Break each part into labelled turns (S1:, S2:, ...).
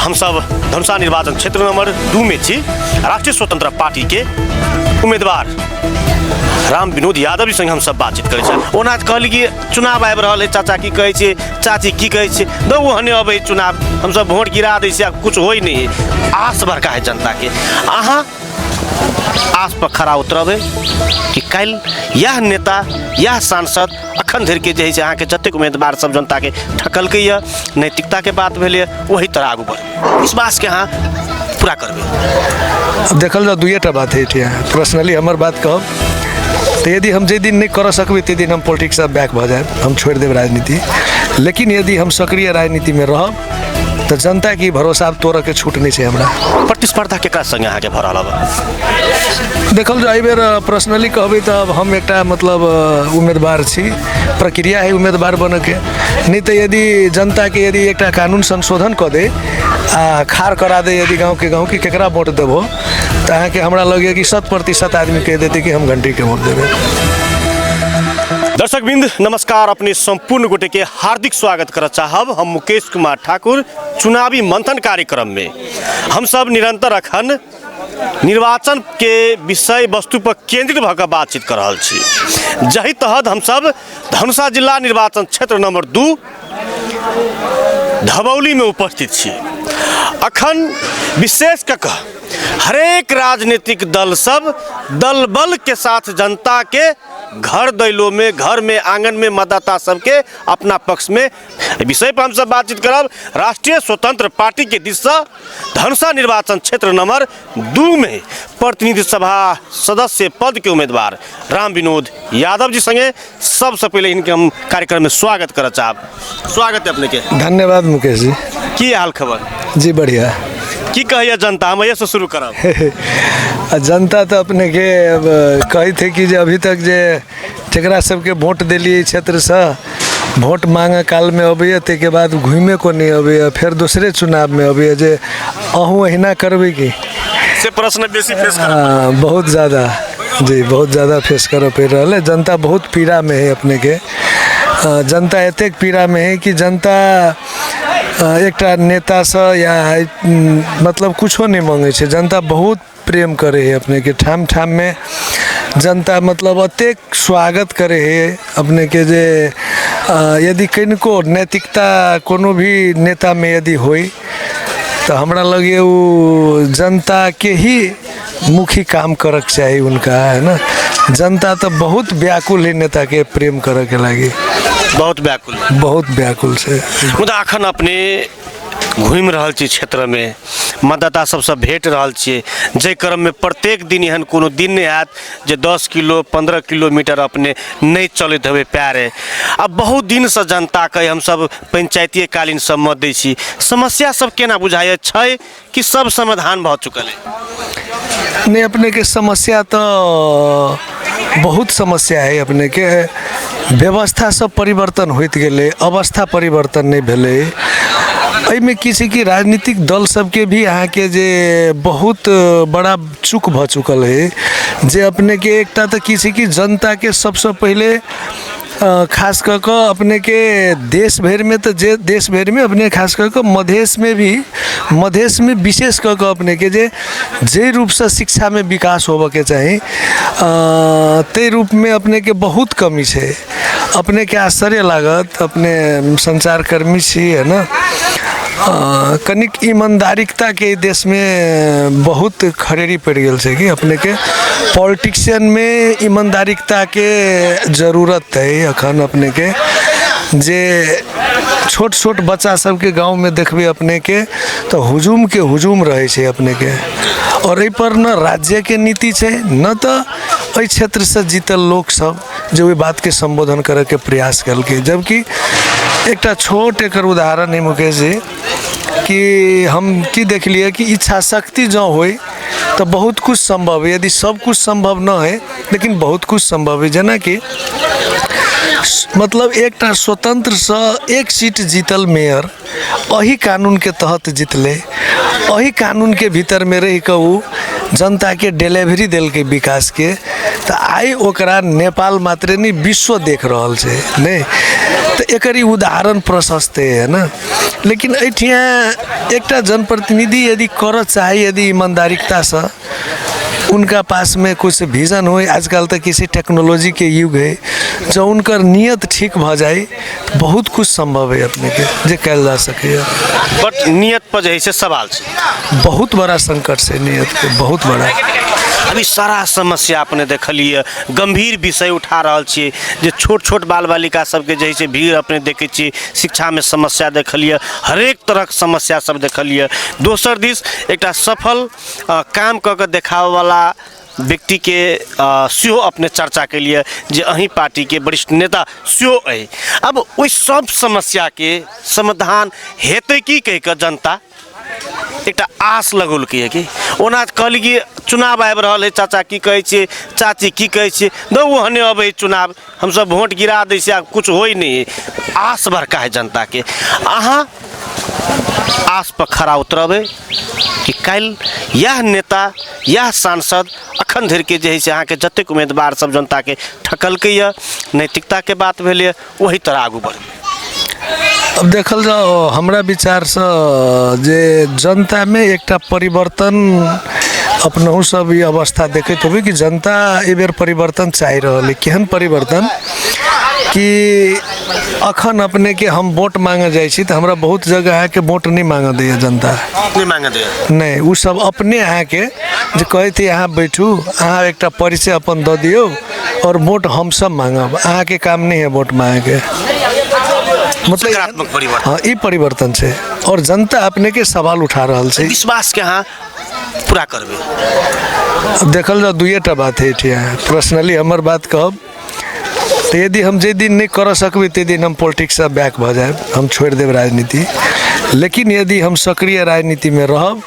S1: हम सब धनुषा निर्वाचन क्षेत्र नंबर 2 में छी राष्ट्रीय स्वतंत्र पार्टी के उम्मीदवार राम विनोद यादव जी संग हम सब बातचीत करे छ। ओना कहली कि चुनाव आबि रहल है, चाचा की कहे छे, चाची की कहे छे, दो हने अब चुनाव हम सब वोट गिरा दै छी, कुछ होई नहीं। आस बड़का है जनता के, अहाँ आस पर खरा उतरबे कि कल यह नेता यह सांसद अखन धरि के जे अहाँ के जतेक उम्मीदवार सब जनता के ठकलकै या नैतिकता के बात भेलै वही तरह आगू बढ़ विश्वास के अहाँ पूरा करबे।
S2: अब देखल जाओ दुएटा बात है पर्सनली हमर बात कहब तो यदि हम जे दिन नहीं कर सकबे ते दिन हम पॉलिटिक्स से बैक भ जाए, हम छोड़ देव राजनीति। लेकिन यदि हम सक्रिय राजनीति में रहब तो जनता की भरोसा अब तोड़ के छूट नहीं है। हमरा
S1: प्रतिस्पर्धा केकरा संगे अहाँ के भरल अब
S2: देखल जाए बेर पर्सनली कहबे तो अब हम एक मतलब उम्मीदवार छी, प्रक्रिया है उम्मीदवार बन के। नहीं तो यदि जनता के यदि एक कानून संशोधन कर दे आ खार करा दे यदि गाँव की केकरा वोट देबो तो अहाँ के हमरा लगे कि 100% आदमी कह देते कि हम घंटी के वोट देवे।
S1: दर्शक बिंद नमस्कार, अपने संपूर्ण गोटे के हार्दिक स्वागत कर चाहब। हम मुकेश कुमार ठाकुर चुनावी मंथन कार्यक्रम में हम सब निरंतर अखन निर्वाचन के विषय वस्तु पर केंद्रित भकर बातचीत कर रहा छी। जही तहत हम सब धनुषा जिला निर्वाचन क्षेत्र नंबर 2 धबौली में उपस्थित छी। अखन विशेष कक हरेक राजनीतिक दल सब दल बल के साथ जनता के घर दैलो में, घर में, आंगन में मतदाता सबके अपना पक्ष में विषय पर हम सब बातचीत करब। राष्ट्रीय स्वतंत्र पार्टी के दिशा धनुषा निर्वाचन क्षेत्र नंबर 2 में प्रतिनिधि सभा सदस्य पद के उम्मीदवार राम विनोद यादव जी संगे सबसे पहले इनके हम कार्यक्रम में स्वागत करना चाहब। स्वागत है अपने के।
S2: धन्यवाद मुकेश जी।
S1: की हाल खबर
S2: जी बढ़िया।
S1: की कहिए जनता, हम ये से शुरू करब।
S2: जनता तो अपने के अब कही थे कि अभी तक जे जरा सबके वोट दिलिए क्षेत्र से वोट मांगे काल में अबैया के बाद घूमे को नहीं अबैया, फिर दूसरे चुनाव में अबैया जे अहूँ अहिना करबे की
S1: से प्रश्न बेसी फेस
S2: बहुत ज़्यादा जी, बहुत ज़्यादा फेस कर पड़ रहा है। जनता बहुत पीड़ा में है अपने के। जनता एतेक पीड़ा में है कि जनता एक नेता से या मतलब कुछो नहीं मांगे छे। जनता बहुत प्रेम करे है अपने के, ठाम ठाम में जनता मतलब अतेक स्वागत करे है अपने के जे यदि किनको नैतिकता कोनो भी नेता में यदि होई तो हमरा लगे वो जनता के ही मुखी काम करक चाहिए उनका, है ना। जनता तो बहुत व्याकुल है नेता के प्रेम करे के लगे, बहुत व्याकुल से।
S1: मुदा अखन अपने घूम रहा छी क्षेत्र में, मतदाता सबसे भेट रहा छे, जे क्रम में प्रत्येक दिन एहन कोनो दिन नहीं आयत जे 10 किलो 15 किलोमीटर अपने नहीं चलत हवे पैरे। अब बहुत दिन से जनता के हम सब पंचायतीय कालीन सम्मत दै छी, समस्या सब केना बुझाय छै कि सब समाधान भ चुकल है?
S2: नहीं, अपने के समस्या तो बहुत समस्या है। अपने के व्यवस्था सब परिवर्तन होत गेले, अवस्था परिवर्तन नहीं भेले। में किसी की राजनीतिक दल सबके भी यहाँ के जे बहुत बड़ा चूक भ चुकल है जे अपने के एकटा तो किसी की जनता के सबसे पहले खास कर अपने के देश भर में तो जे देश भर में अपने खास कर मधेश में भी, मधेश में विशेष कर अपने के जे रूप से शिक्षा में विकास होबे के चाहिए ते रूप में अपने के बहुत कमी है। अपने के आश्चर्य लागत, अपने संचारकर्मी छी, है ना। कनिक ईमानदारिकता के देश में बहुत खरेरी पड़ गई है कि अपने के पॉलिटिशियन में ईमानदारिकता के जरूरत है। अखन अपने के जे छोट छोट बच्चा सबके गांव में देखबे अपने के तो हुजूम के हुजूम रहे छे अपने के। और एहि पर न राज्य के नीति है न तो एहि क्षेत्र से जीतल लोग सब जो वे बात के संबोधन करे के प्रयास कल के। जबकि एक छोट एक उदाहरण है मुकेश जी कि हम की देख लिए कि इच्छा शक्ति जो होए तो बहुत कुछ संभव है। यदि सब कुछ संभव न है लेकिन बहुत कुछ संभव है। जना कि मतलब एक स्वतंत्र से एक सीट जीतल मेयर अही कानून के तहत जीतले, अही कानून के भीतर में रह के वो जनता के डिलीवरी दिल के विकास के तो आई ओकरा नेपाल मात्र नहीं विश्व देख रहा है नहीं। तो एकरी उदाहरण प्रशस्त है ना। लेकिन एठिया एकटा जनप्रतिनिधि यदि कर चाहे, यदि ईमानदारिकता से उनका पास में कुछ विजन हो, आजकल तो किसी टेक्नोलॉजी के युग है, जो उनकर नियत ठीक भ जाए तो बहुत कुछ संभव है अपने के जे कल जा सके।
S1: बट नियत पर जैसे सवाल है,
S2: बहुत बड़ा संकट से नियत के, बहुत बड़ा।
S1: अभी सारा समस्या अपने देखलिए, गंभीर विषय उठा रहा छे, जे छोट छोट बाल बालिका सबके जैसे भीड़ अपने देखे छे, शिक्षा में समस्या देखलिए, हरेक तरह के समस्या सब देखलिए। दोसर दिस एक सफल काम क के देखावे वाला व्यक्ति के सेहो अपने चर्चा के लिए जे अही पार्टी के वरिष्ठ नेता सेहो है। अब ओइ सब समस्या के समाधान हेतै की कह के जनता एक आस लगल है कि ओना कहली कि चुनाव आबि रहा है, चाचा की कहे छे, चाची की कहे छे, दो हने अब चुनाव हम सब वोट गिरा दै से कुछ हो नहीं। आस बड़का है जनता के, अहाँ आस पर खरा उतरबे कि कल यह नेता, यह सांसद अखन धरि के जे है अहाँ के जतेक उम्मीदवार सब जनता के ठकलकै या नैतिकता के बात भेलै वही तरह आगू बढ़।
S2: अब देखल जाओ हमरा विचार से जे जनता में एक परिवर्तन अपनहु सब ये अवस्था देखते हुए कि जनता ए बेर परिवर्तन चाह रहा है। केहन परिवर्तन कि अखन अपने के हम वोट मांगे जाए तो हमरा बहुत जगह है कि वोट नहीं मांगे दे जनता,
S1: नहीं मांगे दे,
S2: नहीं वो सब अपने यहाँ के जो कहे थे यहाँ बैठू, अहाँ एक परिचय अपन दे दियो और वोट हम सब मांगब, अहाँ के काम नहीं है वोट मांगे के।
S1: मतलब
S2: हाँ ये परिवर्तन है और जनता अपने के सवाल उठा रहा है।
S1: विश्वास के हाँ पूरा करबे।
S2: अब देखल जाओ दुएटा बात है, पर्सनली हमार बात कहब तो यदि हम जे दिन नहीं कर सकबे ते दिन हम पॉलिटिक्स से बैक भ जाए, हम छोड़ देव राजनीति। लेकिन यदि हम सक्रिय राजनीति में रहब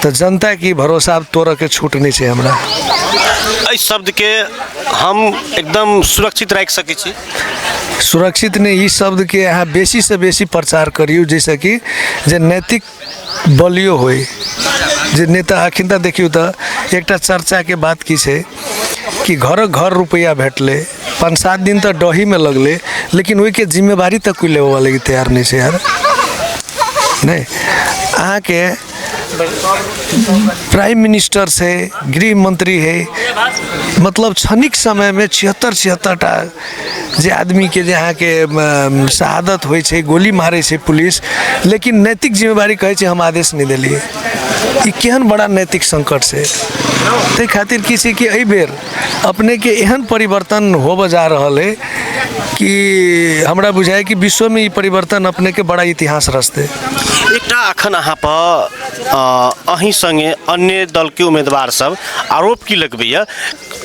S2: तो जनता की भरोसा तोड़ के छूट नहीं है हमरा।
S1: इस शब्द के हम एकदम सुरक्षित रख सके छी।
S2: सुरक्षित ने इस शब्द के यहाँ बेसी से बेसी प्रचार करियो, जैसे कि जे नैतिक बलियो होए, जे नेता अखिनता देखियो तो एक चर्चा के बात की है कि घर घर रुपया भेटले 5-7 दिन तो डही में लगले, लेकिन वही के जिम्मेवारी तक कोई लेवे वाले की तैयार नहीं है यार। नहीं अहाँ के प्राइम मिनिस्टर से गृह मंत्री है, मतलब क्षणिक समय में 76 जे आदमी के जहाँ के शहादत हो, गोली मारे छे पुलिस, लेकिन नैतिक जिम्मेवारी कहे छे हम आदेश नहीं दिलिए। ये केहन बड़ा नैतिक संकट से ते खातिर किसी के एहि बेर अपने के एहन परिवर्तन हो बजा रहा है कि हमरा बुझाए कि विश्व में ये परिवर्तन अपने के बड़ा इतिहास रचते।
S1: एक अखन अहाँ पर अही संगे अन्य दल के उम्मीदवार सब आरोप की लगबैया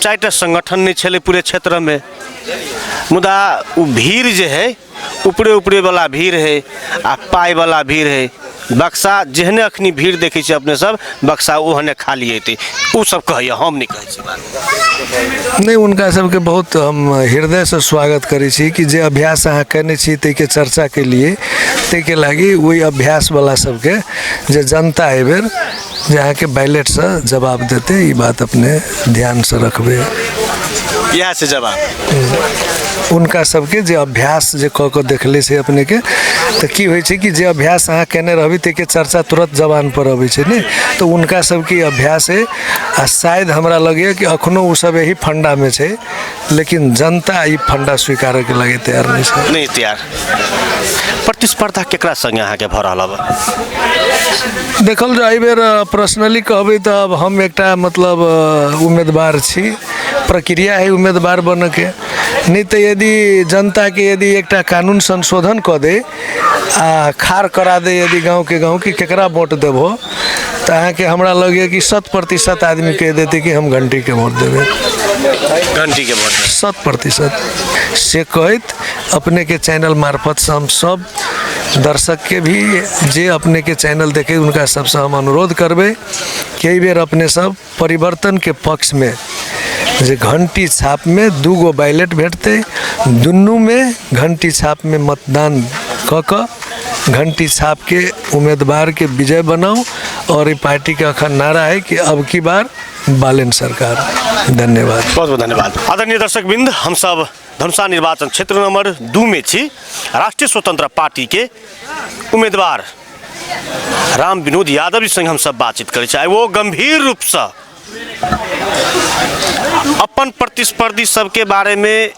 S1: 4टा संगठन नहीं छले पूरे क्षेत्र में, मुदा वो भीड़ जे है ऊपरे ऊपरे वाला भीड़ है आ पाई वाला भीड़ है। बक्सा जेहने अखनी भीड़ देखे छे अपने सब बक्सा ओहने खाली हेते, वो सब कहिए, हम नहीं कहे छी।
S2: नहीं उनका सबके बहुत हम हृदय से स्वागत करे छी कि जे अभ्यास अहाँ करने छी ते के चर्चा के लिए ते के लागी वही अभ्यास वाला सबके जे जनता है बेर जहाँ के बैलेट से जवाब देते, ये बात अपने ध्यान से रखबे।
S1: यहाँ से जवाब
S2: उनका सबके जे अभ्यास जे क देखले से अपने के तो की होइ छै कि जे अभ्यास अहाँ केने रहबी ते के चर्चा तुरंत जबान पर अबै छै ने, तो उनका सबके अभ्यास है। आ शायद हमरा लगे कि अखनो उ सब यही फंडा में छै, लेकिन जनता ई फंडा स्वीकार के लगे तैयार नहीं छै।
S1: नहीं तैयार। प्रतिस्पर्धा केकरा संगे अहाँ के भ रहल बा?
S2: देखल जाए बेर पर्सनली कहबै तो अब हम एकटा मतलब उम्मीदवार छी, प्रक्रिया है उम्मीदवार बन के। नहीं तो यदि जनता के यदि एकटा कानून संशोधन कर दे आ खार करा दे यदि गाँव के केकरा वोट देबो तो अहाँ के हमरा लगे कि 100% आदमी कह देते कि हम घंटी के वोट देवे,
S1: घंटी के वोट
S2: 100% से कहत अपने के चैनल मार्फत से हम सब दर्शक के भी जे अपने के चैनल देखे उनका सबसे हम अनुरोध करबे कई बेर अपने सब परिवर्तन के पक्ष में जे घंटी छाप में 2 गो बैलेट भेटते, दुनू में घंटी छाप में मतदान क घंटी छाप के उम्मीदवार के विजय बनाओ। और ये पार्टी का अखन नारा है कि अब की बार बालेन सरकार। धन्यवाद,
S1: बहुत बहुत धन्यवाद। आदरणीय दर्शक बिंद, हम सब धनुषा निर्वाचन क्षेत्र नंबर 2 में छी राष्ट्रीय स्वतंत्र पार्टी के उम्मीदवार राम विनोद यादव जी संग हम सब बातचीत करे चाहे वो गंभीर रूप से अपन प्रतिस्पर्धी सबके बारे में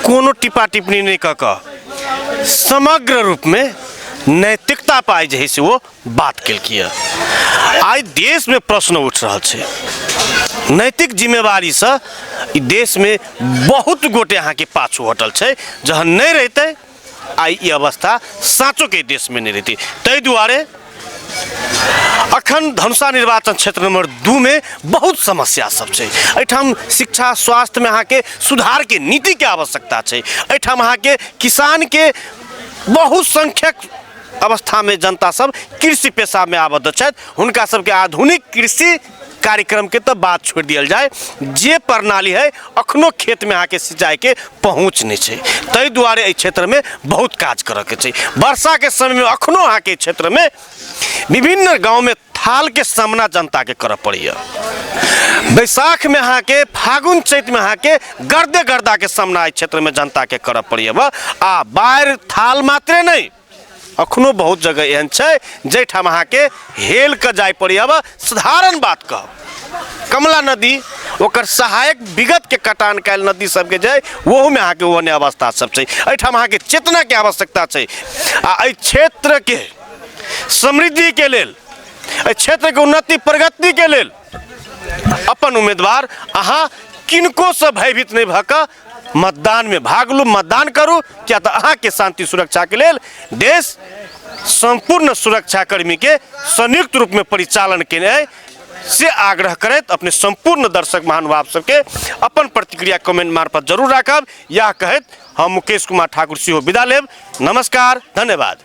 S1: कोनो टिप्पा टिप्पणी नहीं कऽ समग्र रूप में नैतिकता पाई जही से वो बात केलकिए। आज देश में प्रश्न उठ रहा है नैतिक जिम्मेवारी से ई देश में बहुत गोटे यहाँ के पाछू हटल है जहन नहीं रहते आई ये अवस्था साँचो के देश में नहीं रहती। तै दुआरे अखन धनुषा निर्वाचन क्षेत्र नंबर 2 में बहुत समस्या सब है। एठाम शिक्षा स्वास्थ्य में अहाँ के सुधार के नीति के आवश्यकता है। एठाम अहाँ के किसान के बहुसंख्यक अवस्था में जनता सब कृषि पेशा में आबद्ध है। हुनका सबके आधुनिक कृषि कार्यक्रम के तो बात छोड़ दियल जाए जे प्रणाली है अखनो खेत में आके सिंचाई के पहुँच नहीं है। तै दुआरे एहि क्षेत्र में बहुत काज करे के छै। वर्षा के समय में अखनो अहाँ के क्षेत्र में विभिन्न गांव में थाल के सामना जनता के करऽ पड़ैया। बैसाख में अहाँ के फागुन चैत में अहाँ के गर्दे गर्दा के सामना एहि क्षेत्र में जनता के करऽ पड़ैया। आ बाढ़ि थाल मात्रे नहीं अखनो बहुत जगह एहन है जैठाम अहाँ के हेल के जाय पड़ैया। साधारण बात कह कमला नदी ओकर सहायक विगत के कटान कैल नदी सबके जाय वहू में अहाँ के ओहने अवस्था सब छै। एठाम अहाँ के चेतना के आवश्यकता छै। आ एहि क्षेत्र के समृद्धि के लेल एहि क्षेत्र के उन्नति प्रगति के लेल अपन उम्मीदवार अहाँ किनको से भयभीत नहीं भऽ कऽ मतदान में भाग लू मतदान करू। क्या तो अहाँ के शांति सुरक्षा के लेल देश संपूर्ण सुरक्षा कर्मी के संयुक्त रूप में परिचालन केने से आग्रह करैत अपने संपूर्ण दर्शक महानुभाव सबके अपन प्रतिक्रिया कमेंट मार्फत जरूर राखब। यह कहत हम मुकेश कुमार ठाकुर सिंह विदा लेब। नमस्कार, धन्यवाद।